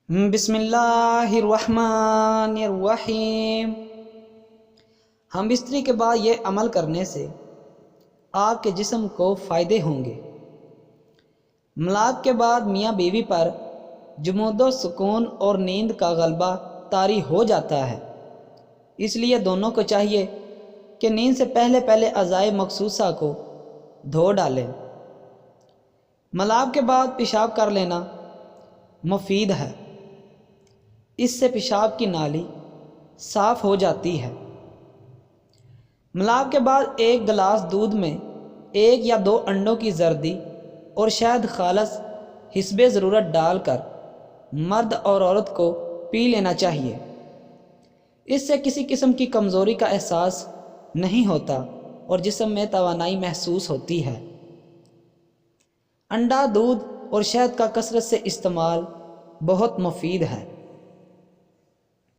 بسم اللہ الرحمن الرحیم۔ ہم بستری کے بعد یہ عمل کرنے سے آپ کے جسم کو فائدے ہوں گے۔ ملاق کے بعد میاں بیوی پر جمود و سکون اور نیند کا غلبہ طاری ہو جاتا ہے، اس لیے دونوں کو چاہیے کہ نیند سے پہلے اعضائے مخصوصہ کو دھو ڈالیں۔ ملاق کے بعد پیشاب کر لینا مفید ہے، اس سے پیشاب کی نالی صاف ہو جاتی ہے۔ ملاپ کے بعد ایک گلاس دودھ میں 1 یا 2 انڈوں کی زردی اور شہد خالص حسب ضرورت ڈال کر مرد اور عورت کو پی لینا چاہیے۔ اس سے کسی قسم کی کمزوری کا احساس نہیں ہوتا اور جسم میں توانائی محسوس ہوتی ہے۔ انڈا، دودھ اور شہد کا کثرت سے استعمال بہت مفید ہے۔